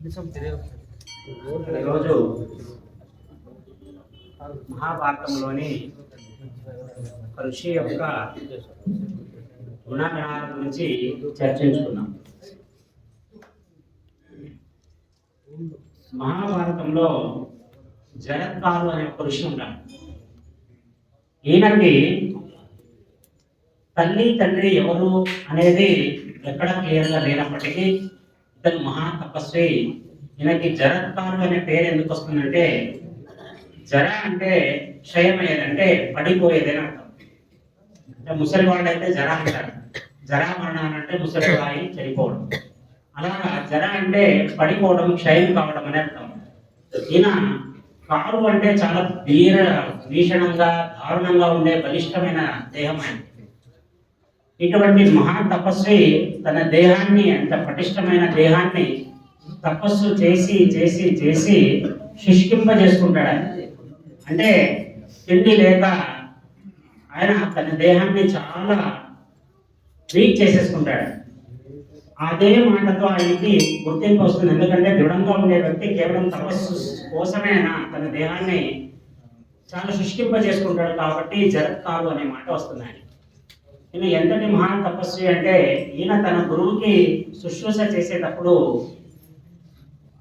ఈరోజు మహాభారతంలోని ఋషి యొక్క గుణగణాల గురించి చర్చించుకున్నాం. మహాభారతంలో జరత్కారు అనే ఒక ఋషి ఉన్నాడు. ఈయనకి తల్లి తండ్రి ఎవరు అనేది ఎక్కడ క్లియర్గా లేనప్పటికీ ఇతను మహా తపస్వి. ఈయనకి జరత్కారు అనే పేరు ఎందుకు వస్తుందంటే, జర అంటే క్షయమయ్యేదంటే పడిపోయేదని అర్థం. అంటే ముసలి వాళ్ళు అయితే జర అంటారు, జరా మరణాలు అంటే ముసలి వాయి చనిపోవడం. అలాగా జర అంటే పడిపోవడం, క్షయం కావడం అని అర్థం. ఈయన కారు అంటే చాలా భీషణంగా దారుణంగా ఉండే బలిష్టమైన దేహం ఆయన. ఇటువంటి మహా తపస్వి తన దేహాన్ని, అంత పటిష్టమైన దేహాన్ని తపస్సు చేసి చేసి చేసి శుష్కింపజేసుకుంటాడు ఆయన. అంటే తిండి లేక ఆయన తన దేహాన్ని చాలా వీక్ చేసేసుకుంటాడు. అదే మాటతో ఆయనకి గుర్తింపు వస్తుంది. ఎందుకంటే దృఢంగా ఉండే వ్యక్తి కేవలం తపస్సు కోసమే తన దేహాన్ని చాలా శుష్కింపజేసుకుంటాడు. కాబట్టి జరత్కారు అనే మాట వస్తుంది ఆయన. ఈయన ఎంతటి మహా తపస్వి అంటే, ఈయన తన గురువుకి శుశ్రూష చేసేటప్పుడు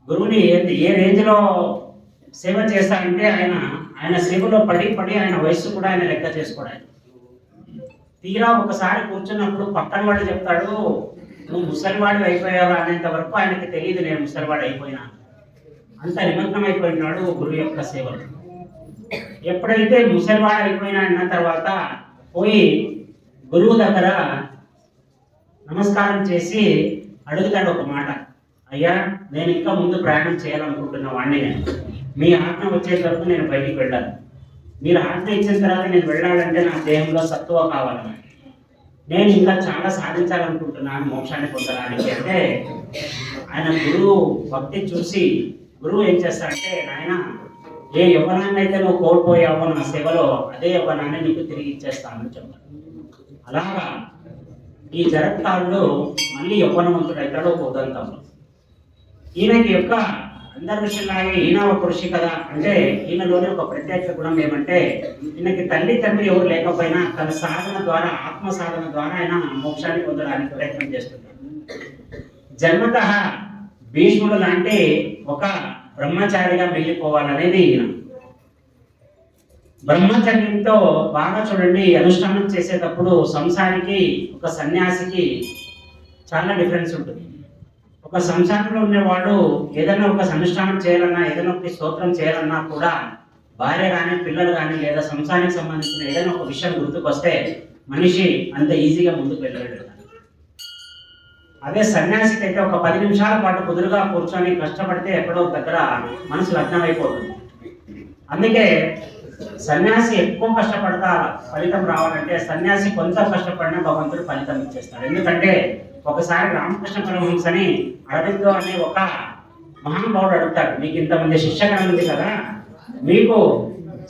గురువుని ఏ రేంజ్లో సేవ చేస్తారంటే, ఆయన సేవలో పడి పడి ఆయన వయస్సు కూడా ఆయన లెక్క చేసుకోవడానికి. తీరా ఒకసారి కూర్చున్నప్పుడు పక్కన వాడు చెప్తాడు, నువ్వు ముసలివాడు అయిపోయావా అనేంత వరకు ఆయనకి తెలియదు నేను ముసలివాడు అయిపోయినా. అంత నిమగ్నం అయిపోయినాడు గురువు యొక్క సేవలు. ఎప్పుడైతే ముసలివాడు అయిపోయినా అన్న తర్వాత పోయి గురువు దగ్గర నమస్కారం చేసి అడుగుతాడు ఒక మాట, అయ్యా నేను ఇంకా ముందు ప్రయాణం చేయాలనుకుంటున్న వాడిని, మీ ఆజ్ఞ వచ్చే వరకు నేను బయటికి వెళ్ళాను. మీరు ఆజ్ఞ ఇచ్చిన తర్వాత నేను వెళ్ళాలంటే నా దేహంలో సత్తువ కావాలని, నేను ఇంకా చాలా సాధించాలనుకుంటున్నాను మోక్షాన్ని పొందడానికి. అంటే ఆయన గురువు భక్తి చూసి గురువు ఏం చేస్తాడంటే, నాయన ఏ యవ్వనాన్ని అయితే నువ్వు కోల్పోయావో నా సేవలో, అదే యవ్వనాన్ని నీకు తిరిగి ఇచ్చేస్తానని చెప్తాను. అలాగా ఈ జరత్కారుడు మళ్ళీ యవ్వనవంతుడు అవుతాడు ఒక ఉదంతంలో. ఈయనకి యొక్క అందరి విషయంలాగే ఈయన ఒక ఋషి కదా. అంటే ఈయనలోనే ఒక ప్రత్యేక గుణం ఏమంటే, ఈయనకి తల్లి తండ్రి ఎవరు లేకపోయినా తన సాధన ద్వారా, ఆత్మ సాధన ద్వారా ఆయన మోక్షాన్ని పొందడానికి ప్రయత్నం చేస్తున్నాడు. జన్మతః భీష్ముడు లాంటి ఒక బ్రహ్మచారిగా మిగిలిపోవాలనేది ఈయన. బ్రహ్మచర్యంతో బాగా చూడండి, అనుష్ఠానం చేసేటప్పుడు సంసారికి ఒక సన్యాసికి చాలా డిఫరెన్స్ ఉంటుంది. ఒక సంసారంలో ఉండేవాడు ఏదైనా ఒక అనుష్ఠానం చేయాలన్నా, ఏదైనా ఒక స్తోత్రం చేయాలన్నా కూడా భార్య కానీ పిల్లలు కానీ లేదా సంసారానికి సంబంధించిన ఏదైనా ఒక విషయం గుర్తుకొస్తే మనిషి అంత ఈజీగా ముందుకు వెళ్ళలేడు. అదే సన్యాసికి అయితే ఒక 10 నిమిషాల పాటు కుదురుగా కూర్చొని కష్టపడితే ఎక్కడో దగ్గర మనసు లగ్నం అయిపోతుంది. అందుకే సన్యాసి ఎక్కువ కష్టపడతా ఫలితం రావాలంటే, సన్యాసి కొంచెం కష్టపడినా భగవంతుడు ఫలితం ఇచ్చేస్తాడు. ఎందుకంటే ఒకసారి రామకృష్ణ పరమహంసని అరవిందో అనే ఒక మహానుభావుడు అడుగుతాడు, మీకు ఇంతమంది శిష్యగణం ఉంది కదా, మీకు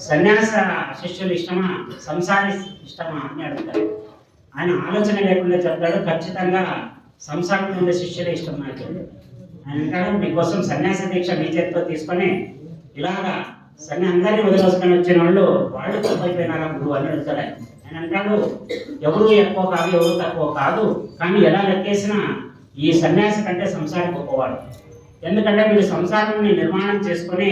సన్యాస శిష్యులు ఇష్టమా, సంసారి ఇష్టమా అని అడుగుతాడు. ఆయన ఆలోచన లేకుండా చెప్తాడు, ఖచ్చితంగా సంసారం ఉండే శిష్యులే ఇష్టం నాకు. ఆయన అంటాడు, మీకోసం సన్యాస దీక్ష మీ చేతితో తీసుకొని ఇలాగా అందరినీ వదిలేసుకొని వచ్చిన వాళ్ళు తప్పైపోయినారా గురువు అని అడుగుతాడు. ఆయన అంటాడు, ఎవరు ఎక్కువ కాదు, ఎవరు తక్కువ కాదు, కానీ ఎలా లెక్కేసినా ఈ సన్యాసి కంటే సంసారం గొప్పవాడు. ఎందుకంటే వీడు సంసారాన్ని నిర్మాణం చేసుకొని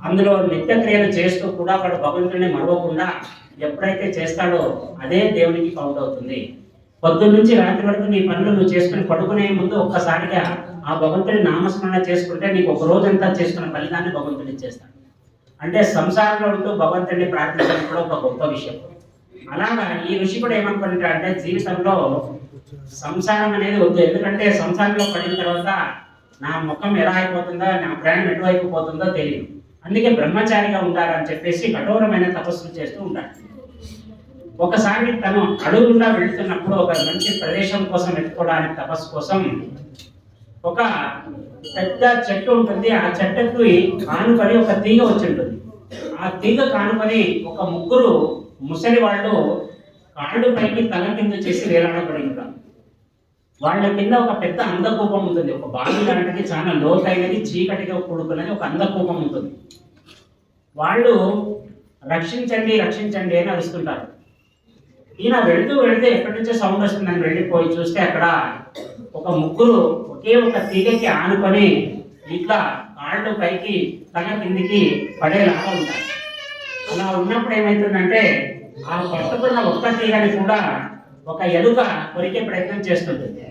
అందులో నిత్యక్రియలు చేస్తూ కూడా వాడు భగవంతుడిని మరవకుండా ఎప్పుడైతే చేస్తాడో అదే దేవునికి కౌంట్ అవుతుంది. పొద్దున్న నుంచి రాత్రి వరకు నీ పనులు నువ్వు చేసుకుని పడుకునే ముందు ఒక్కసారిగా ఆ భగవంతుడి నామస్మరణ చేసుకుంటే నీకు ఒక రోజంతా చేసుకున్న ఫలితాన్ని భగవంతుడి చేస్తాడు. అంటే సంసారంలో ఉంటూ భగవంతుడిని ప్రార్థించడం కూడా ఒక గొప్ప విషయం. అలాగా ఈ ఋషి కూడా ఏమనుకుంటాడు అంటే, జీవితంలో సంసారం అనేది వద్దు. ఎందుకంటే సంసారంలో పడిన తర్వాత నా ముఖం ఎలా అయిపోతుందో, నా ప్రయాణం ఎటువైపు పోతుందో తెలియదు. అందుకే బ్రహ్మచారిగా ఉంటారని చెప్పేసి కఠోరమైన తపస్సులు చేస్తూ ఉంటాడు. ఒకసారి తను అడుగుండా వెళుతున్నప్పుడు ఒక మంచి ప్రదేశం కోసం ఎత్తుకోవడానికి తపస్సు కోసం ఒక పెద్ద చెట్టు ఉంటుంది. ఆ చెట్టుకి కానుకొని ఒక తీగ వచ్చి ఉంటుంది. ఆ తీగ కానుకొని ఒక ముగ్గురు ముసలి వాళ్ళు కాళ్ళు పైకి తల కింద చేసి వేలాడబడి ఉంటారు. వాళ్ళ కింద ఒక పెద్ద అందకూపం ఉంటుంది, ఒక బావి లాంటిది, చాలా లోతైనది, చీకటిగా కూడుకున్నది ఒక అందకూపం ఉంటుంది. వాళ్ళు రక్షించండి రక్షించండి అని అరుస్తుంటారు. ఈయన వెళుతూ వెళితే ఎక్కడి నుంచో సౌండ్ వస్తుందని వెళ్ళిపోయి చూస్తే అక్కడ ఒక ముగ్గురు ఒకే ఒక తీగకి ఆనుకొని ఇట్లా కాళ్ళు పైకి తల కిందికి పడేలాగా ఉంటారు. అలా ఉన్నప్పుడు ఏమవుతుందంటే ఆ పట్టుకున్న ఒక్క తీగని కూడా ఒక ఎలుక కొరికే ప్రయత్నం చేస్తుంటుంది.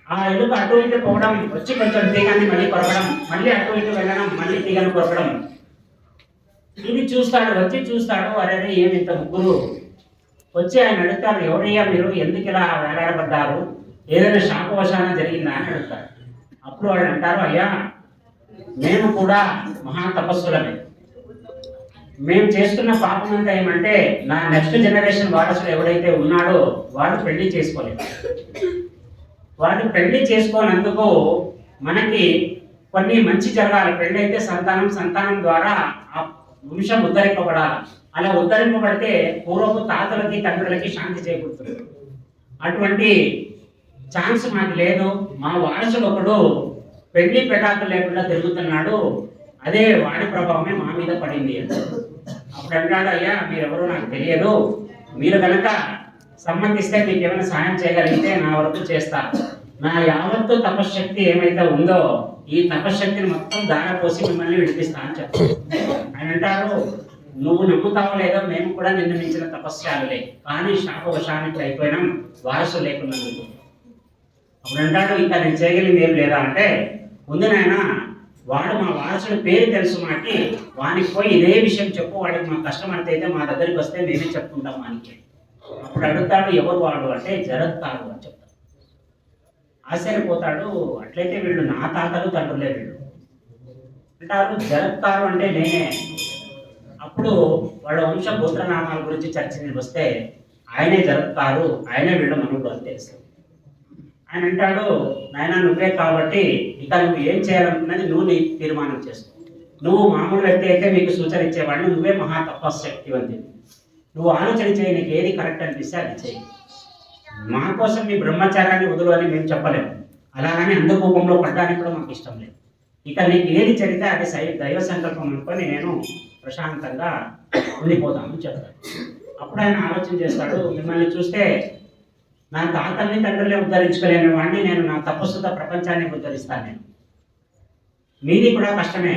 ఆ ఎలుక అటు ఇటు పోవడం, వచ్చి కొంచెం తీగాన్ని మళ్ళీ కొరకడం, మళ్ళీ అటు ఇటు వెళ్ళడం, మళ్ళీ తీగను కొరకడం. ఇది చూస్తాడు, వచ్చి చూస్తాడు, అరే ఏమి ఇంత ముగ్గురు వచ్చి ఆయన అడుగుతారు, ఎవరయ్యా మీరు, ఎందుకు ఇలా వేలాడబడ్డారు, ఏదైనా శాపవశాన జరిగిందా అని అడుగుతారు. అప్పుడు వాళ్ళు అంటారు, అయ్యా మేము కూడా మహా తపస్సులమే, మేము చేస్తున్న పాపం అంతా ఏమంటే నా నెక్స్ట్ జనరేషన్ వారసుడు ఎవడైతే ఉన్నాడో వాడు పెళ్లి చేసుకోలేదు. వాడు పెళ్లి చేసుకోనందుకు మనకి కొన్ని మంచి జరగాలి. పెళ్లి అయితే సంతానం, సంతానం ద్వారా ఆ వంశం ఉద్ధరింపబడాలి. అలా ఉద్ధరింపబడితే పూర్వపు తాతలకి తండ్రులకి శాంతి చేకూరుతుంది. అటువంటి ఛాన్స్ మాకు లేదు. మా వారసుడు ఒకడు పెళ్లి పెటాకులు లేకుండా తిరుగుతున్నాడు, అదే వాడి ప్రభావమే మా మీద పడింది అని. అప్పుడు అంటాడు, అయ్యా మీరెవరో నాకు తెలియదు, మీరు కనుక సంబంధిస్తే మీకు ఏమైనా సాయం చేయగలిగితే నా వరకు చేస్తా. నా యావత్తు తపశ్శక్తి ఏమైతే ఉందో ఈ తపశ్శక్తిని మొత్తం దారపోసి మిమ్మల్ని విడిపిస్తా అని చెప్తాను. ఆయన అంటారు, నువ్వు నమ్ముతావో లేదో మేము కూడా నిన్ను మించిన తపస్యాలులే, కానీ శాపవశానికి అయిపోయినాం వారసు లేకున్నందుకు. అప్పుడు అంటాడు, ఇంకా నేను చేయగలిగింది ఏం లేదా అంటే, ముందు నాయన వాడు మా వారసుడి పేరు తెలుసు మాకి, వానికి పోయి ఇదే విషయం చెప్పు, వాడికి మా కష్టం అయితే మా దగ్గరికి వస్తే మేమే చెప్పుకుంటాం వానికి. అప్పుడు అడుగుతాడు, ఎవరు వాడు అంటే జరత్తాడు అని చెప్తాడు. ఆశ్చర్యపోతాడు, అట్లయితే వీళ్ళు నా తాతలు తండ్రులే వీళ్ళు అంటారు. జరత్తారు అంటే నేనే. అప్పుడు వాళ్ళ వంశ గోత్రనామాల గురించి చర్చని వస్తే ఆయనే జరత్తారు, ఆయనే వీళ్ళ మనుడు అని తెలుస్తుంది. ఆయన అంటాడు, నాయన నువ్వే కాబట్టి ఇక నువ్వు ఏం చేయాలనుకున్నది నువ్వు నీ తీర్మానం చేసుకో. నువ్వు మామూలు వ్యక్తి అయితే మీకు సూచన ఇచ్చేవాడిని, నువ్వే మహా తపశ్శక్తివంతి, నువ్వు ఆలోచన చేయి, నీకు ఏది కరెక్ట్ అనిపిస్తే అది చేయి. మా కోసం మీ బ్రహ్మచారాన్ని వదులు అని మేము చెప్పలేము, అలాగని అందకూపంలో పడ్డానికి కూడా మాకు ఇష్టం లేదు. ఇక నీకు ఏది జరిగితే అది దైవ సంకల్పం అనుకొని నేను ప్రశాంతంగా ఉండిపోతామని చెప్తాడు. అప్పుడు ఆయన ఆలోచన చేస్తాడు, మిమ్మల్ని చూస్తే నా తాతల్ని తండ్రులే ఉద్ధరించుకోలేని వాడిని నేను నా తపస్సుతో ప్రపంచాన్ని ఉద్ధరిస్తాను. నేను మీది కూడా కష్టమే.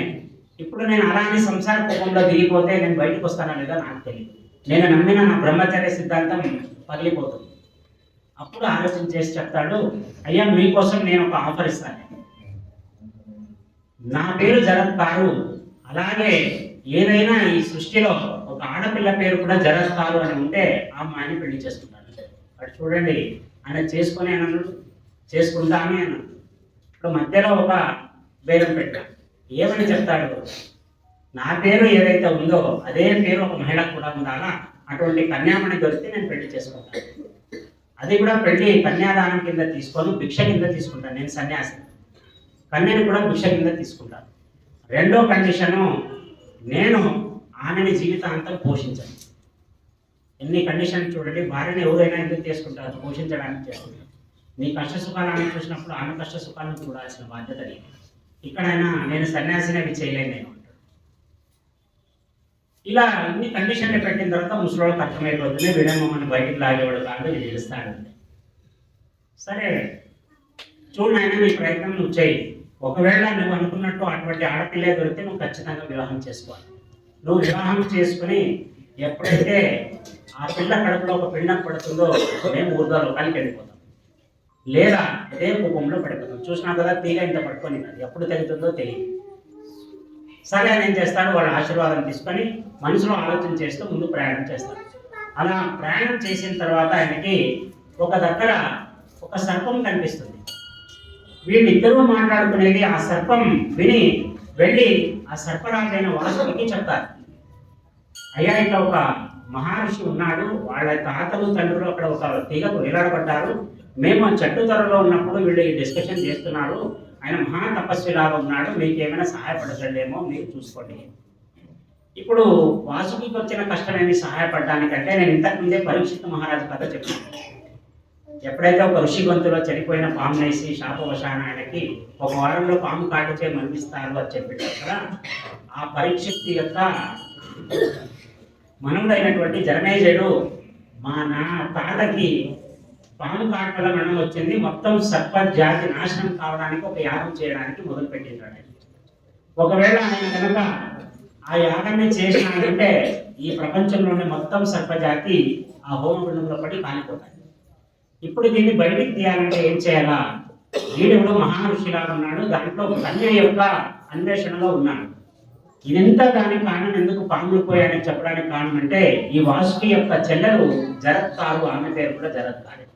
ఇప్పుడు నేను అలానే సంసార కోపంలో దిగిపోతే నేను బయటకు వస్తానా లేదా నాకు తెలియదు. నేను నమ్మిన నా బ్రహ్మచర్య సిద్ధాంతం పగిలిపోతుంది. అప్పుడు ఆలోచన చేసి చెప్తాడు, అయ్యా మీకోసం నేను ఒక ఆఫర్ ఇస్తాను. నా పేరు జరత్తారు, అలాగే ఏదైనా ఈ సృష్టిలో ఒక ఆడపిల్ల పేరు కూడా జరత్తారు అని ఉంటే ఆ అమ్మాయిని పెళ్లి చేసుకుంటాను. అటు చూడండి, ఆయన చేసుకుని అన్నాడు, చేసుకుంటా అని అన్నాడు. ఇప్పుడు మధ్యలో ఒక బేరం పెట్టాడు. ఏమని చెప్తాడు, నా పేరు ఏదైతే ఉందో అదే పేరు ఒక మహిళకు కూడా ఉండాలా, అటువంటి కన్యామణి దొరికితే నేను పెళ్లి చేసుకుంటాను. అది కూడా పెళ్లి కన్యాదానం కింద తీసుకొని భిక్ష కింద తీసుకుంటాను. నేను సన్యాసి, కన్యని కూడా భిక్ష కింద తీసుకుంటాను. రెండో కండిషను, నేను ఆమెని జీవితాంతం పోషించాను. ఎన్ని కండిషన్ చూడండి, భార్యను ఎవరైనా ఎందుకు చేసుకుంటారు, పోషించడానికి చేసుకుంటారు. నీ కష్ట సుఖాలను చూసినప్పుడు ఆమె కష్ట సుఖాలను చూడాల్సిన బాధ్యత లేదు. ఇక్కడైనా నేను సన్యాసిని అవి చేయలేను నేను అంటాడు. ఇలా ఇన్ని కండిషన్లు పెట్టిన తర్వాత ముసలివాళ్ళకి అర్థమైపోతుంది, వీడేమమ్మని బయటికి లాగేవాడు కాదు, ఇది తెలుస్తాడంటే. సరే చూడు నాయన, నీ ప్రయత్నం నువ్వు చేయి. ఒకవేళ నువ్వు అనుకున్నట్టు అటువంటి ఆడపిల్లే దొరికితే నువ్వు ఖచ్చితంగా వివాహం చేసుకోవాలి. నువ్వు వివాహం చేసుకుని ఎప్పుడైతే ఆ పిల్ల కడుపులో ఒక పిండం పడుతుందో మేము ఊర్ధ్వలోకానికి వెళ్ళిపోతాం, లేదా అదే కూపంలో పడిపోతాం. చూసినా కదా తీగ ఇంత పట్టుకొని అది ఎప్పుడు తెగుతుందో తెలియదు. సరే అని ఏం చేస్తాడు, వాళ్ళ ఆశీర్వాదం తీసుకొని మనసులో ఆలోచన చేస్తూ ముందు ప్రయాణం చేస్తాడు. అలా ప్రయాణం చేసిన తర్వాత ఆయనకి ఒక దగ్గర ఒక సర్పం కనిపిస్తుంది. వీళ్ళిద్దరూ మాట్లాడుకునేది ఆ సర్పం విని వెళ్ళి ఆ సర్పరాజైన వాసుకి చెప్తారు, అయ్యా ఇట్లా ఒక మహర్షి ఉన్నాడు, వాళ్ళ తాతలు తండ్రులు అక్కడ ఒక తీగకు వేలాడబడ్డారు, మేము చెట్టు త్వరలో ఉన్నప్పుడు వీళ్ళు ఈ డిస్కషన్ చేస్తున్నారు, ఆయన మహా తపస్విలాగా ఉన్నాడు, మీకు ఏమైనా సహాయపడగలేమో మీరు చూసుకోండి. ఇప్పుడు వాసుకి వచ్చిన కష్టమేమి సహాయపడడానికంటే నేను ఇంతకుముందే పరీక్షిత్ మహారాజు కథ చెప్పాను. ఎప్పుడైతే ఒక ఋషి గొంతులో చనిపోయిన పాము వేసి శాపవశాన ఆయనకి ఒక వారంలో పాము కాటిచే మరణిస్తారు అని చెప్పారు కదా, ఆ పరీక్షిత్తు యొక్క మనుడైనటువంటి జనమేజయుడు మా తాతకి పాము కాటు వల్ల మరణం వచ్చింది, మొత్తం సర్ప జాతి నాశనం కావడానికి ఒక యాగం చేయడానికి మొదలు పెట్టింటాడు. ఒకవేళ ఆయన కనుక ఆ యాగాన్ని చేసినాడంటే ఈ ప్రపంచంలోని మొత్తం సర్పజాతి ఆ హోమగుండంలో పడి కాలిపోతాయి. ఇప్పుడు దీన్ని బయటికి తీయాలంటే ఏం చేయాలా? వీడు మహారుషిలా ఉన్నాడు, దాంట్లో కన్య యొక్క అన్వేషణలో ఉన్నాడు. ఇదంతా దానికి కారణం ఎందుకు పాములు పోయాయని చెప్పడానికి కారణం అంటే ఈ వాసుకి యొక్క చెల్లెలు జరత్కారు, ఆమె పేరు కూడా జరత్కారు.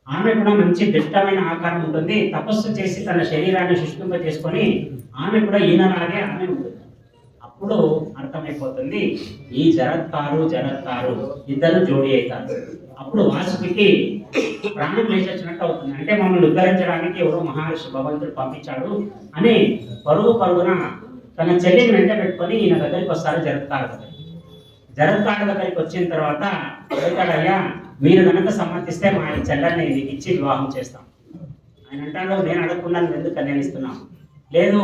ఆమె కూడా మంచి దిట్టమైన ఆకారం ఉంటుంది, తపస్సు చేసి తన శరీరాన్ని శుష్కింప చేసుకొని ఆమె కూడా ఈయనలాగే ఆమె ఉంటుంది. అప్పుడు అర్థమైపోతుంది ఈ జరత్కారు ఇద్దరు జోడి అవుతారు. అప్పుడు వాసుకి ప్రాణం లేచొచ్చినట్టు అవుతుంది. అంటే మమ్మల్ని ఉద్ధరించడానికి ఎవరో మహర్షి భగవంతుడు పంపించాడు అని పరుగున తన చెల్లిని వెంట పెట్టుకొని ఈయన దగ్గరికి వస్తారు. జరత్కారు దగ్గరికి వచ్చిన తర్వాత అయ్యా మీరు కనుక సమ్మతిస్తే మా చెల్లెల్ని నీకు ఇచ్చి వివాహం చేస్తాం. ఆయన అంటాడు, నేను అడగకుండా ఎందుకు కన్యానిస్తున్నాం? లేదు,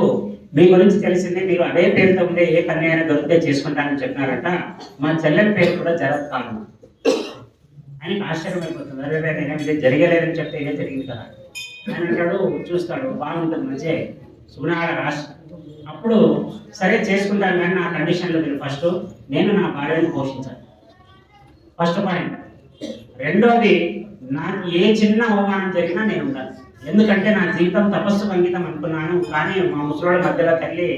మీ గురించి తెలిసింది, మీరు అదే పేరుతో ఉండే ఏ కన్య అయినా దొరికితే చేసుకుంటానని చెప్పినారంట, మా చెల్లెల పేరు కూడా జరత్కారు. ఆయనకి ఆశ్చర్యం అయిపోతుంది, అదే నేను ఇది జరగలేదని చెప్తే ఇదే జరిగింది కదా. ఆయన అంటాడు, చూస్తాడు, బాగుంటుంది, మంచి సునాడ రాష్ట్రం. అప్పుడు సరే చేసుకుంటాను, కానీ నా కండిషన్లో మీరు ఫస్ట్ నేను నా భార్యను పోషించాలి, ఫస్ట్ పాయింట్. రెండోది, నాకు ఏ చిన్న అవమానం జరిగినా నేను ఉండాలి. ఎందుకంటే నా జీవితం తపస్సుకు అంకితం అనుకున్నాను, కానీ మా ముసలోళ్ళ మధ్యలో తల్లి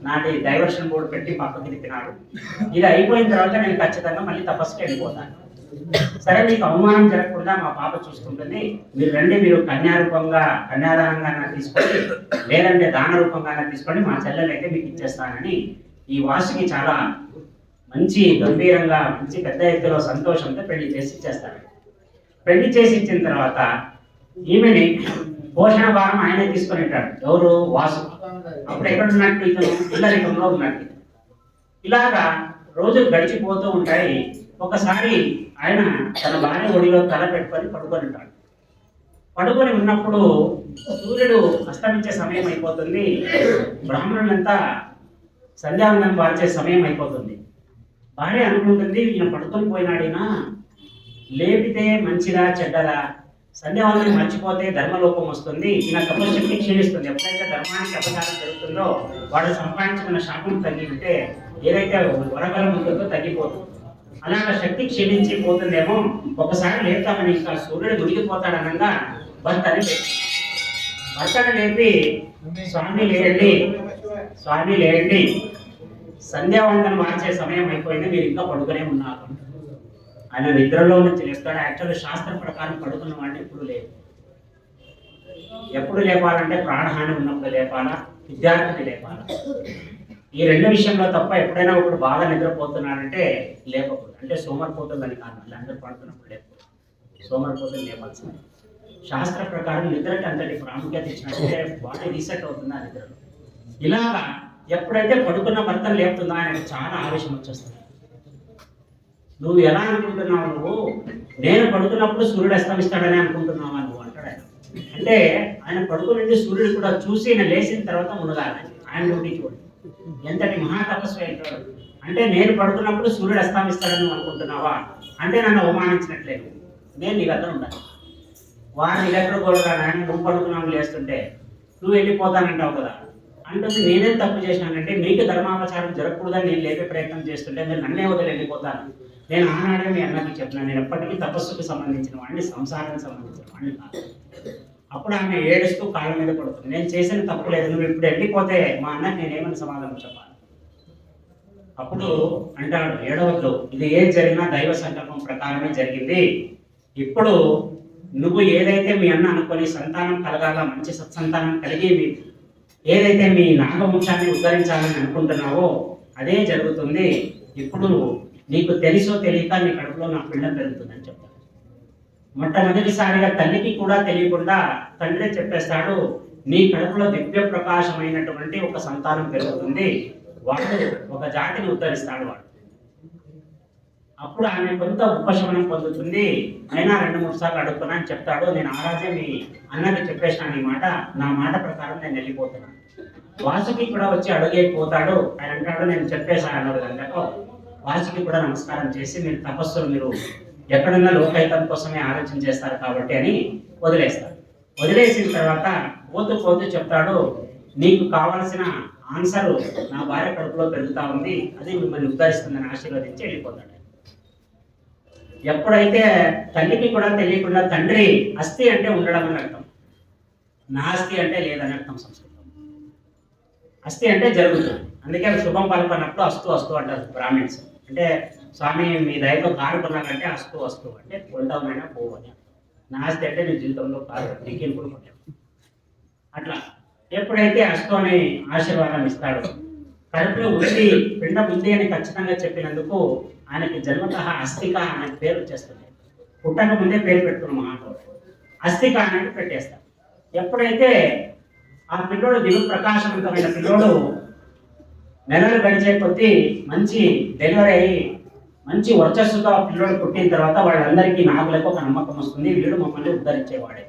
నాటి డైవర్షన్ బోర్డు పెట్టి పక్కకి తిప్పినాడు. ఇది అయిపోయిన తర్వాత నేను ఖచ్చితంగా మళ్ళీ తపస్సుకి వెళ్ళిపోతాను. సరే, మీకు అవమానం జరగకుండా మా పాప చూసుకుంటుంది, మీరు రండి, మీరు కన్యాదానంగా తీసుకోండి, లేదంటే దాన రూపంగా తీసుకోండి, మా చెల్లెలైతే మీకు ఇచ్చేస్తానని ఈ వాసుకి చాలా మంచి గంభీరంగా మంచి పెద్ద ఎత్తులో సంతోషంతో పెళ్లి చేసి ఇచ్చేస్తాడు. పెళ్లి చేసి ఇచ్చిన తర్వాత ఈమెని పోషణ భారం ఆయనే తీసుకొని ఉంటాడు. ఎవరు? వాసు. అప్పుడు ఎక్కడ ఉన్నట్టు ఇతను ఇల్లరికంలో ఉన్నట్టు. ఇలాగా రోజులు గడిచిపోతూ ఉంటాయి. ఒకసారి ఆయన తన భార్య ఒడిలో తల పెట్టుకొని పడుకొని ఉంటాడు. పడుకొని ఉన్నప్పుడు సూర్యుడు అస్తమించే సమయం అయిపోతుంది, బ్రాహ్మణులంతా సంధ్యావందనం వార్చే సమయం అయిపోతుంది. భార్య అనుకుంటుంది, ఈయన పడుకొని పోయినాడినా, లేపితే మంచిదా చెడ్డదా, సంధ్యావందనం మర్చిపోతే ధర్మలోపం వస్తుంది, ఈయన తపశక్తి క్షీణిస్తుంది. ఎప్పుడైతే ధర్మానికి అపచారం జరుగుతుందో వాడు సంపాదించుకున్న శాపం తగ్గితే ఏదైతే వరబలం ఉంటుందో తగ్గిపోతుంది. అలాగ శక్తి క్షీణించి పోతుందేమో, ఒకసారి లేపుతామని ఇంకా సూర్యుడు మునిగిపోతాడనగా భర్తని లేపి స్వామి లేండి, సంధ్యావందనం మార్చే సమయం అయిపోయింది, మీరు ఇంకా పడుకునే ఉన్నారు. ఆయన నిద్రలో నుంచి లేపుతాడు. యాక్చువల్గా శాస్త్రం ప్రకారం పడుకున్న వాడిని ఎప్పుడు లేపాలంటే ప్రాణహాని ఉన్నప్పుడు లేపాలా, విద్యార్థిని లేపాలా. ఈ రెండు విషయంలో తప్ప ఎప్పుడైనా ఒకడు బాగా నిద్రపోతున్నాడంటే లేపకూడదు. అంటే సోమరిపోతుందని కాదు, అందరూ పడుతున్నప్పుడు లేకపోతే సోమరిపోతుంది లేపాల్సింది. శాస్త్ర ప్రకారం నిద్రకి అంతటి ప్రాముఖ్యత ఇచ్చినట్టే బాడీ రీసెట్ అవుతుంది ఆ నిద్రలో. ఇలాగా ఎప్పుడైతే పడుకున్న భర్తను లేపుతుందో ఆయనకు చాలా ఆవేశం వచ్చేస్తుంది. నువ్వు ఎలా అనుకుంటున్నావు? నేను పడుకున్నప్పుడు సూర్యుడు అస్తమిస్తాడని అనుకుంటున్నావా నువ్వు అంటాడు ఆయన. అంటే ఆయన పడుకుని సూర్యుడు కూడా చూసి ఆయన లేచిన తర్వాత మునగాలి. ఆయన డ్యూటీ చూడండి, ఎంతటి మహాతపస్వి అంటాడు. అంటే నేను పడుకున్నప్పుడు సూర్యుడు అస్తమిస్తాడని నువ్వు అనుకుంటున్నావా అంటే నన్ను అవమానించినట్లేదు, నేను నీ దగ్గర ఉండాలి. వారిని దగ్గర కూడా నాయన నువ్వు పడుకున్నావు లేస్తుంటే నువ్వు వెళ్ళిపోతానంటావు కదా అంటుంది. నేనేం తప్పు చేసినానంటే మీకు ధర్మాపచారం జరగకూడదని నేను లేపే ప్రయత్నం చేస్తుంటే మీరు నన్నే వదిలి వెళ్ళిపోతాను. నేను ఆనాడే మీ అన్నకి చెప్పినాను, నేను ఎప్పటికీ తపస్సుకు సంబంధించిన వాడిని, సంసారానికి సంబంధించిన వాడిని కాదు. అప్పుడు ఆమె ఏడుస్తూ కాళ్ళ మీద పడుతుంది. నేను చేసిన తప్పు లేదు, నువ్వు ఇప్పుడు వెళ్ళిపోతే మా అన్నకి నేనేమని సమాధానం చెప్పాలి? అప్పుడు అంటాడు, ఏడవద్దు, ఇది ఏం జరిగినా దైవ సంకల్పం ప్రకారమే జరిగింది. ఇప్పుడు నువ్వు ఏదైతే మీ అన్న అనుకొని సంతానం కలగాల, మంచి సత్సంతానం కలిగి ఏదైతే మీ నాగవంశాన్ని ఉద్ధరించాలని అనుకుంటున్నావో అదే జరుగుతుంది. ఇప్పుడు నీకు తెలుసో తెలియక నీ కడుపులో నా పిండం పెరుగుతుందని చెప్తాడు. మొట్టమొదటిసారిగా తల్లికి కూడా తెలియకుండా తండ్రి చెప్పేస్తాడు, నీ కడుపులో దివ్య ప్రకాశమైనటువంటి ఒక సంతానం పెరుగుతుంది, వాడు ఒక జాతిని ఉద్ధరిస్తాడు. వాడు అప్పుడు ఆమె కొంత ఉపశమనం పొందుతుంది. అయినా 2-3 సార్లు అడుగుతున్నా అని చెప్తాడు. నేను ఆ రాజే మీ అన్నకి చెప్పేసినాను ఈ మాట, నా మాట ప్రకారం నేను వెళ్ళిపోతున్నాను. వాసుకి కూడా వచ్చి అడుగైపోతాడు. ఆయన అంటాడు నేను చెప్పేశాను అన్నాడు కనుక వాసుకి కూడా నమస్కారం చేసి మీరు తపస్సులు మీరు ఎక్కడున్న లోకైతం కోసమే ఆలోచన చేస్తారు కాబట్టి అని వదిలేస్తారు. వదిలేసిన తర్వాత పోతూ పోతూ చెప్తాడు నీకు కావాల్సిన ఆన్సర్ నా భార్య కడుపులో పెరుగుతా ఉంది, అది మిమ్మల్ని ఉద్ధరిస్తుందని ఆశీర్వదించి వెళ్ళిపోతాడు. ఎప్పుడైతే తల్లికి కూడా తెలియకుండా తండ్రి అస్థి అంటే ఉండడం అని అర్థం, నాస్తి అంటే లేదని అర్థం సంస్కృతం. అస్థి అంటే జరుగుతుంది, అందుకే శుభం పలుకున్నప్పుడు అస్తు అస్తు అంటారు బ్రాహ్మిన్స్. అంటే స్వామి మీ దయతో కారు కొన్నారంటే అస్తు అస్తు అంటే కొండమైనా పోవని. నాస్తి అంటే నీ జీవితంలో కారు నీకెప్పుడు కొట్టావు అట్లా. ఎప్పుడైతే అస్తు అని ఆశీర్వాదం ఇస్తాడు, కడుపులో ఉంది పిండం ఉంది అని ఖచ్చితంగా చెప్పినందుకు ఆయనకి జన్మతః అస్థిక అనే పేరు వచ్చేస్తుంది. పుట్టక ముందే పేరు పెట్టుకున్న మహానుభావుడు అస్థిక అనేది పెట్టేస్తాడు. ఎప్పుడైతే ఆ పిల్లోడు దిగు ప్రకాశవంతమైన పిల్లోడు నెలలు గడిచే కొద్దీ మంచి డెలివరీ అయ్యి మంచి వర్చస్సుతో ఆ పిల్లోడు పుట్టిన తర్వాత వాళ్ళందరికీ నాగులకు ఒక నమ్మకం వస్తుంది, వీడు మమ్మల్ని ఉద్ధరించేవాడే.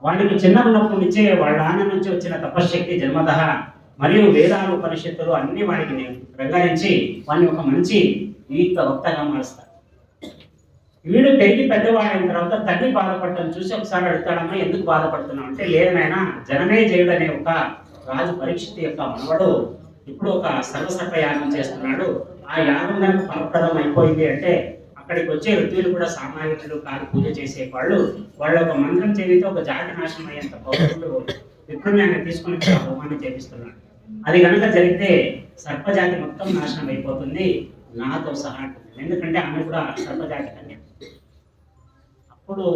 వాడికి చిన్న ఉన్నప్పటి నుంచే వాళ్ళ నాన్న నుంచి వచ్చిన తపశ్శక్తి జన్మతః మరియు వేదాలు ఉపనిషత్తులు అన్ని వాడికి రంగరించి వాడిని ఒక మంచి వివిక్త వక్తగా మారుస్తారు. వీడు పెరిగి పెద్దవాడైన తర్వాత తల్లి బాధపడటం చూసి ఒకసారి అడుగుతాడమ్మా ఎందుకు బాధపడుతున్నావు అంటే లేదనైనా జనమే జయుడు అనే ఒక రాజు పరీక్షిత్ యొక్క మనవడు ఇప్పుడు ఒక సర్వసర్ప యాగం చేస్తున్నాడు. ఆ యాగం కనుక ఫలప్రదం అయిపోయింది అంటే అక్కడికి వచ్చే ఋతువులు కూడా సామాన్యులు కాదు, పూజ చేసేవాళ్ళు వాళ్ళ ఒక మంత్రం చదివితే ఒక జాతి నాశనం అయ్యేంత పౌరులు విప్రుని ఆయన తీసుకుని హోమాన్ని చేపిస్తున్నాడు. అది కనుక జరిగితే సర్పజాతి మొత్తం నాశనం అయిపోతుంది నాతో సహా, ఎందుకంటే ఆమె కూడా సర్పజాతి కన్య. అప్పుడు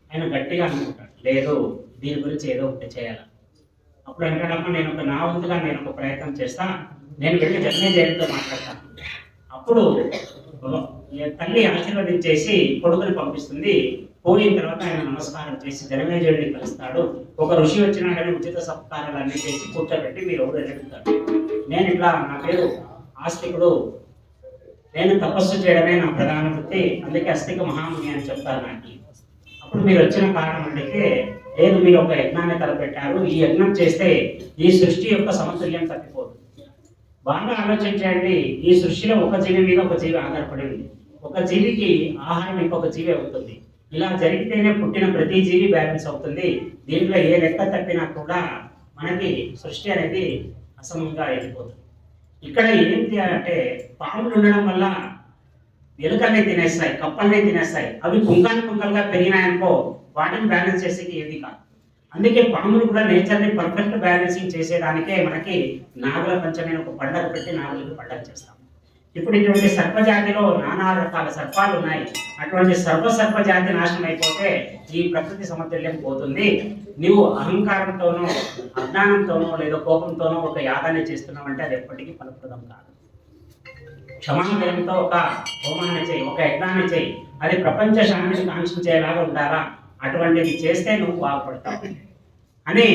ఆయన గట్టిగా అనుకుంటాడు లేదు దీని గురించి ఏదో ఒకటి చేయాలి. అప్పుడు అంటాడమ్మా నేను నా వంతుగా నేను ఒక ప్రయత్నం చేస్తా, నేను వెళ్ళి జన్మేజయుడితో మాట్లాడతాను. అప్పుడు తల్లి ఆశీర్వదించేసి కొడుకుని పంపిస్తుంది. పోయిన తర్వాత ఆయన నమస్కారం చేసి జనమేజయుడిని కలుస్తాడు. ఒక ఋషి వచ్చినాడని ఉచిత సత్కారాలు అన్ని చేసి కూర్చోబెట్టి మీరు ఎవరు ఎదుగుతారు, నేను ఇట్లా నా పేరు ఆస్తికుడు, నేను తపస్సు చేయడమే నా ప్రధాన వృత్తి, అందుకే అస్థిక మహాముని అని చెప్తారు నాకు. అప్పుడు మీరు వచ్చిన కారణం అంటే లేదు మీరు ఒక యజ్ఞాన్ని తలపెట్టారు, ఈ యజ్ఞం చేస్తే ఈ సృష్టి యొక్క సమతుల్యం తప్పిపోదు. బాగా ఆలోచించండి, ఈ సృష్టిలో ఒక జీవి మీద ఒక జీవి ఆధారపడి ఉంది, ఒక జీవికి ఆహారం ఇంకొక జీవి అవుతుంది. ఇలా జరిగితేనే పుట్టిన ప్రతి జీవి బ్యాలెన్స్ అవుతుంది. దీంట్లో ఏ లెక్క తప్పినా కూడా మనకి సృష్టి అనేది అసమంగా వెళ్ళిపోతుంది. ఇక్కడ ఏంటి అంటే పాములు ఉండడం వల్ల ఎలుకల్ని తినేస్తాయి, కప్పల్ని తినేస్తాయి. అవి కుంకలుగా పెరిగినాయనుకో వాటిని బ్యాలెన్స్ చేసేకి ఏది కాదు. అందుకే పాములు కూడా నేచర్ని పర్ఫెక్ట్ బ్యాలెన్సింగ్ చేసేదానికే మనకి నాగుల పంచమి ఒక పండగ పెట్టి నాగులకు పండగ చేస్తాం. ఇప్పుడు ఇటువంటి సర్పజాతిలో నానా రకాల సర్పాలు ఉన్నాయి. అటువంటి సర్పజాతి నాశనం అయిపోతే ఈ ప్రకృతి సమతుల్యం పోతుంది. నీవు అహంకారంతోనో అజ్ఞానంతోనో లేదా కోపంతోనో ఒక యాగాన్ని చేస్తున్నావు అంటే అది ఎప్పటికీ ఫలప్రదం కాదు. క్షమాభయంతో ఒక హోమాన్ని చేయి, ఒక యజ్ఞాన్ని చేయి, అది ప్రపంచ శాంతిని కాంక్షించేలాగా ఉండాలా, అటువంటిది చేస్తే నువ్వు బాగుపడతావు అని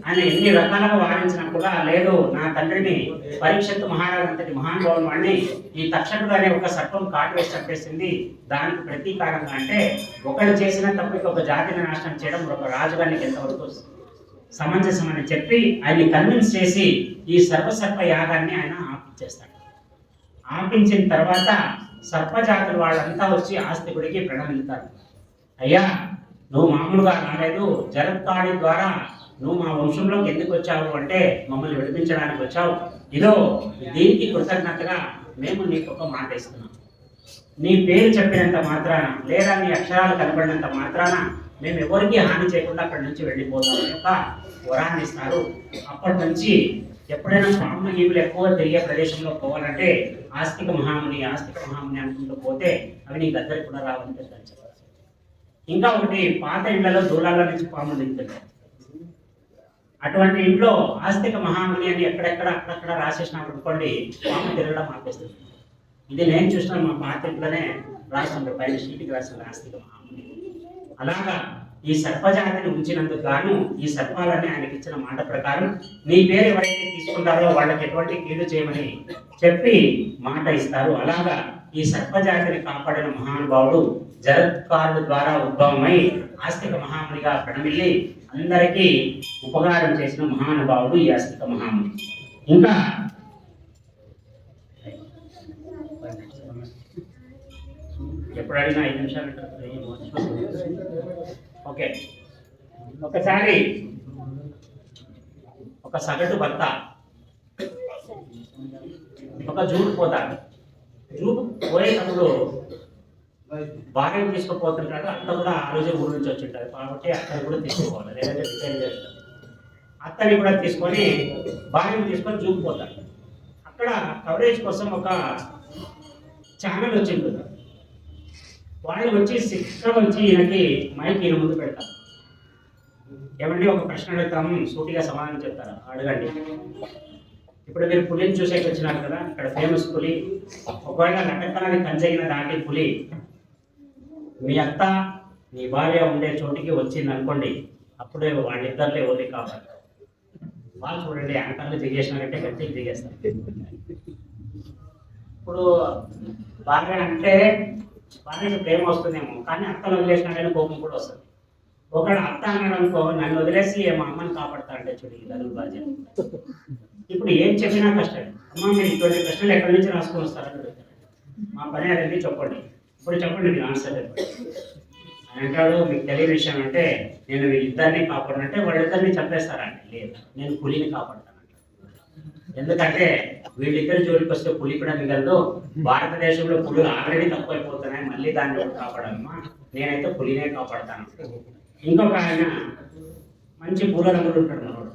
ఆయన ఎన్ని రకాలుగా వారించినా కూడా లేదు నా తండ్రిని పరీక్షిత్ మహారాజు అంతటి మహానుభావుని వాడిని ఈ తక్షకుడు అనే ఒక సర్పం కాటు వేసి చంపేసింది. దానికి ప్రతీకారంగా అంటే ఒకడు చేసిన తప్పుకి ఒక జాతిని నాశనం చేయడం ఒక రాజుగారికి ఎంతవరకు సమంజసం అని చెప్పి ఆయన్ని కన్విన్స్ చేసి ఈ సర్ప యాగాన్ని ఆయన ఆపించేస్తాడు. ఆపించిన తర్వాత సర్పజాతులు వాళ్ళంతా వచ్చి ఆస్తికుడికి ప్రణమిల్తారు. అయ్యా నువ్వు మామూలుగా రాలేదు, జరత్కాడి ద్వారా నువ్వు మా వంశంలోకి ఎందుకు వచ్చావు అంటే మమ్మల్ని విడిపించడానికి వచ్చావు. ఇదో దీనికి కృతజ్ఞతగా మేము నీకు ఒక మాట ఇస్తున్నాం. నీ పేరు చెప్పినంత మాత్రాన లేదా నీ అక్షరాలు కనబడినంత మాత్రాన మేము ఎవరికి హాని చేయకుండా అక్కడి నుంచి వెళ్ళిపోతామని ఒక వరాన్ని ఇస్తారు. అప్పటి నుంచి ఎప్పుడైనా పాములు గీవులు ఎక్కువ తిరిగే ప్రదేశంలో పోవాలంటే ఆస్తిక మహాముని అనుకుంటూ పోతే అవి నీ దగ్గరికి కూడా రావని చెప్పారు. ఇంకా ఒకటి పాత ఇళ్లలో దూలాల నుంచి పాములు దిగుతున్నాయి. అటువంటి ఇంట్లో ఆస్తిక మహాముని అని అక్కడక్కడ రాసేసినప్పుడు అనుకోండి పాము తిరగడం ఆపేస్తుంది. ఇది నేను చూసిన మా పాత ఇంట్లోనే రాష్ట్రంలో పైన షీటికి రాసిన ఆస్తిక మహాముని. అలాగా ఈ సర్పజాతిని ఉంచినందుకు గాను ఈ సర్పాలని ఆయనకి ఇచ్చిన మాట ప్రకారం నీ పేరు ఎవరైతే తీసుకుంటారో వాళ్ళకి ఎటువంటి కీడు చేయమని చెప్పి మాట ఇస్తారు. అలాగా ఈ సర్పజాతిని కాపాడిన మహానుభావుడు జరత్కారుడు ద్వారా ఉద్భవమై ఆస్తిక మహామునిగా ప్రణమిల్లి అందరికీ ఉపకారం చేసిన మహానుభావుడు ఈ ఆస్తిక మహాముని. ఇంకా ఎప్పుడు అడిగినా 5 నిమిషాలు ఓకే. ఒకసారి ఒక సగటు భర్త ఒక జూడు పోతాడు. జూడు పోయేటప్పుడు భార్యను తీసుకుపోతుంటాడు. అత్త కూడా ఆ రోజే ఊరు నుంచి వచ్చి ఉంటారు కాబట్టి అత్తని కూడా తీసుకోవాలి, లేదంటే రిటైన్ చేస్తారు. అత్తని కూడా తీసుకొని భార్యను తీసుకొని జూకు పోతాడు. అక్కడ కవరేజ్ కోసం ఒక ఛానల్ వచ్చి ఉంటుంది. వాళ్ళు వచ్చి శిక్షణ వచ్చి ఈయనకి మైక్ ఈయన ముందు పెడతారు. ఏమండి ఒక ప్రశ్న అడుగుతాము, సూటిగా సమాధానం చెప్తారా? అడగండి. ఇప్పుడు మీరు పులిని చూసేకి వచ్చినారు కదా, ఇక్కడ ఫేమస్ పులి. ఒకవేళ నటకనాన్ని కంచగిన దాటి పులి మీ అత్త మీ భార్య ఉండే చోటికి వచ్చింది అనుకోండి, అప్పుడే వాళ్ళిద్దరిలో ఎవరిని కావాలి. వాళ్ళు చూడండి యాంకర్లు దిగేసినారంటే గట్టిగా దిగేస్తారు. ఇప్పుడు భార్య అంటే భార్యకి ప్రేమ వస్తుందేమో, కానీ అత్తను వదిలేసినాడని కోపం కూడా వస్తుంది. ఒకడు అత్త అన్నాడు అనుకో, నన్ను వదిలేసి మా అమ్మని కాపాడతా అంటే చూడు ఈ దళిత బాధ్యత. ఇప్పుడు ఏం చెప్పినా కష్టం. అమ్మ మీరు ఇటువంటి ప్రశ్నలు ఎక్కడి నుంచి రాసుకొని వస్తారని అడుగుతారు. మా పని అదండి చెప్పండి, ఇప్పుడు చెప్పండి మీరు ఆన్సర్ చెప్పండి అని అంటాడు. మీకు తెలియని విషయం అంటే నేను వీళ్ళిద్దరిని కాపాడనంటే వాళ్ళిద్దరిని చంపేస్తారండి. లేదు, నేను పులిని కాపాడతానంట. ఎందుకంటే వీళ్ళిద్దరి జోలికి వస్తే పులి కూడా మిగలదు. భారతదేశంలో పులులు ఆల్రెడీ తక్కువైపోతున్నాయి, మళ్ళీ దాన్ని కాపాడాలమ్మా, నేనైతే పులినే కాపాడతాను. ఇంకొక ఆయన మంచి పూల రంగులు ఉంటాడు మనోడు.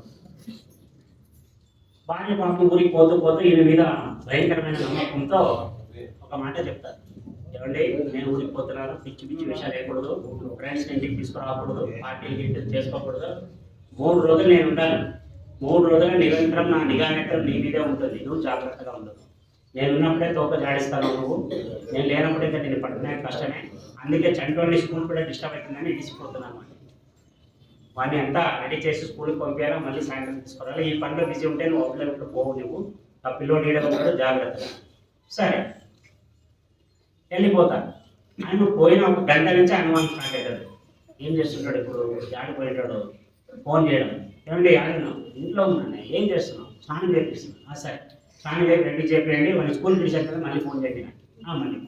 భార్య పాపం ఊరికి పోతూ పోతూ ఈయన మీద భయంకరమైన నమ్మకంతో ఒక మాట చెప్తారు. ఏమండి నేను ఊరికి పోతున్నాను, పిచ్చి పిచ్చి విషయాలు వేయకూడదు, ఫ్రెండ్స్ ఇంటికి తీసుకురాకూడదు, పార్టీలు గిట్లు చేసుకోకూడదు, 3 రోజులు నేను ఉండాలి. 3 రోజులు నిరంతరం నా నిఘా నేత్రం నీ మీదే ఉంటుంది, నువ్వు జాగ్రత్తగా ఉండదు. నేను ఉన్నప్పుడే తోక జాడిస్తాను నువ్వు, నేను లేనప్పుడే నేను పడుకునే కష్టమే. అందుకే చంటోని స్కూల్ కూడా డిస్టర్బ్ అవుతుందని ఇడిసిపోతున్నాను. వాడిని అంతా రెడీ చేసి స్కూల్కి పంపించాలా, మళ్ళీ సాయంత్రం తీసుకురావాలి. ఈ పనిలో బిజీ ఉంటే నువ్వు ఒకళ్ళు పోవు, నువ్వు ఆ పిల్లోడు ఉన్నాడు జాగ్రత్తగా. సరే వెళ్ళిపోతాను. ఆయన పోయిన ఒక గంట నుంచి అనుమానం స్టార్ట్ అవుతాడు. ఏం చేస్తుంటాడు ఇప్పుడు, ఆడిపోయేటాడు. ఫోన్ చేయడం, ఏమండి ఆడినావు, ఇంట్లో ఉన్నాను, ఏం చేస్తున్నావు, స్నానం చేపిస్తున్నాను. సరే స్నానం చేసి రెడీ చెప్పేయండి, మళ్ళీ స్కూల్కి ఇడిచారు కదా, మళ్ళీ ఫోన్ చెప్పిన మళ్ళీ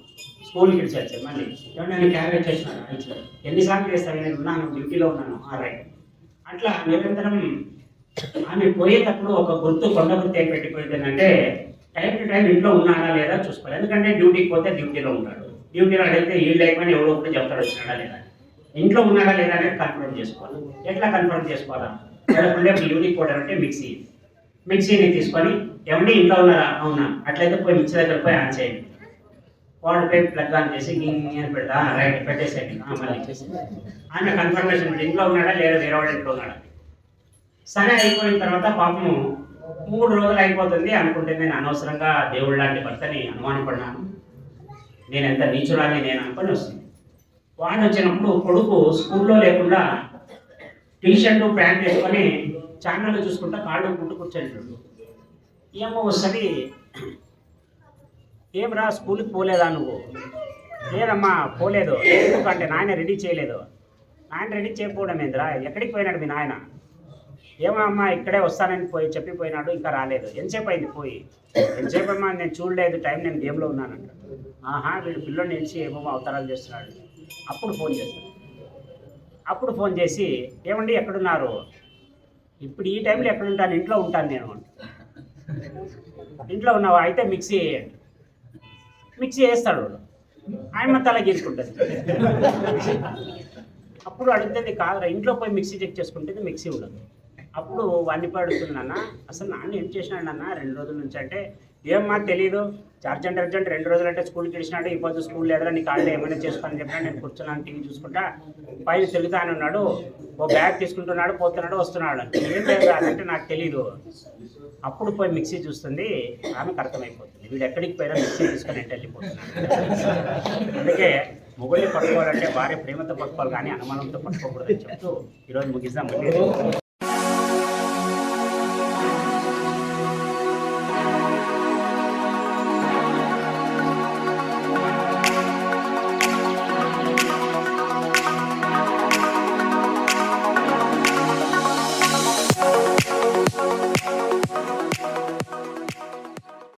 స్కూల్కి ఇడిచారు. మళ్ళీ ఏమంటే నేను క్యారేజ్ చేసినాను, ఇచ్చారు. ఎన్నిసార్లు చేస్తాను, నేను ఉన్నాను, డ్యూటీలో ఉన్నాను. రైట్. అట్లా నిరంతరం ఆమె పోయేటప్పుడు ఒక గుర్తు కొండ గుర్తు ఏం పెట్టిపోయింది అంటే టైం టు టైం ఇంట్లో ఉన్నాడా లేదా చూసుకోవాలి. ఎందుకంటే డ్యూటీకి పోతే డ్యూటీలో ఉంటాడు, డ్యూటీలో అడిగితే ఈ లేకపోయినా ఎవరో ఒకటి చెప్తాడు వచ్చినాడా లేదా, ఇంట్లో ఉన్నాడా లేదా అనేది కన్ఫర్మ్ చేసుకోవాలి. ఎట్లా కన్ఫర్మ్ చేసుకోవాలా? లేకుంటే డ్యూటీకి పోవడం అంటే మిక్సీని తీసుకొని ఏమంటే ఇంట్లో ఉన్నారా, అవునా, అట్లయితే పోయి మిక్సీ దగ్గర పోయి ఆన్ చేయండి. వాడు పోయి ప్లగ్ ఆన్ చేసి గింగ్ పెడతా, రైట్ పెట్టేసేయండి. మళ్ళీ ఆయన కన్ఫర్మేషన్ ఇంట్లో ఉన్నాడా లేదా, వేరే వాళ్ళ ఇంట్లో ఉన్నాడా. సరే అయిపోయిన తర్వాత పాపము 3 రోజులు అయిపోతుంది అనుకుంటే నేను అనవసరంగా దేవుడు లాంటి భర్తని అనుమానపడినాను, నేను ఎంత నీచురాని నేను అనుకొని వస్తుంది. వాడు వచ్చినప్పుడు కొడుకు స్కూల్లో లేకుండా టీషర్టు ప్యాంట్ వేసుకొని ఛానల్ చూసుకుంటా కాళ్ళు పుట్టు కూర్చొని ఏమో వస్తుంది. ఏం రా స్కూల్కి పోలేదా నువ్వు? లేదమ్మా పోలేదు. ఎందుకంటే నాయన రెడీ చేయలేదు. నాయన రెడీ చేయకపోవడం ఏందిరా, ఎక్కడికి పోయినాడు మీ నాయన? ఏమో అమ్మా ఇక్కడే వస్తానని చెప్పిపోయినాడు, ఇంకా రాలేదు. ఎంతసేపు అయింది పోయి? ఎంతసేపు అమ్మా నేను చూడలేదు, టైం నేను గేమ్లో ఉన్నానంట. ఆహా వీడు పిల్లోని నిలిచి ఏమో అవతారాలు చేస్తున్నాడు. అప్పుడు ఫోన్ చేస్తాను. అప్పుడు ఫోన్ చేసి ఏమండి ఎక్కడున్నారు? ఇప్పుడు ఈ టైంలో ఎక్కడుంటాను? ఇంట్లో ఉంటాను నేను. ఇంట్లో ఉన్నావా? అయితే మిక్సీ వేస్తాడు. ఆయన తల గీసుకుంటుంది. అప్పుడు అడుగుతుంది కాదురా, ఇంట్లో పోయి మిక్సీ చెక్ చేసుకుంటే మిక్సీ ఉండదు. అప్పుడు వాడిని అడుగుతున్నాన్న, అసలు నాన్న ఏం చేసినాడు అన్న 2 రోజుల నుంచి అంటే, ఏమన్నా తెలీదు, అర్జెంట్ 2 రోజులు అంటే స్కూల్కి ఇచ్చినాడు, ఈ పొద్దు స్కూల్ లేదురా నీ కాళ్ళు ఏమైనా చేసుకోని చెప్పినా నేను కూర్చున్నాను టీవీ చూసుకుంటా, పైన తిరుగుతానే ఉన్నాడు, ఓ బ్యాగ్ తీసుకుంటున్నాడు, పోతున్నాడు, వస్తున్నాడు. ఏం లేదు అదంటే నాకు తెలీదు. అప్పుడు పోయి మిక్సీ చూస్తుంది, ఆమెకు అర్థమైపోతుంది వీడు ఎక్కడికి పోయినా మిక్సీ తీసుకొని వెళ్ళిపోతున్నాడు. అందుకే మొగుడిని పట్టుకోవాలంటే భార్య ప్రేమతో పట్టుకోవాలి, కానీ అనుమానంతో పట్టుకోకూడదని చెప్తూ ఈరోజు ముగిద్దాం.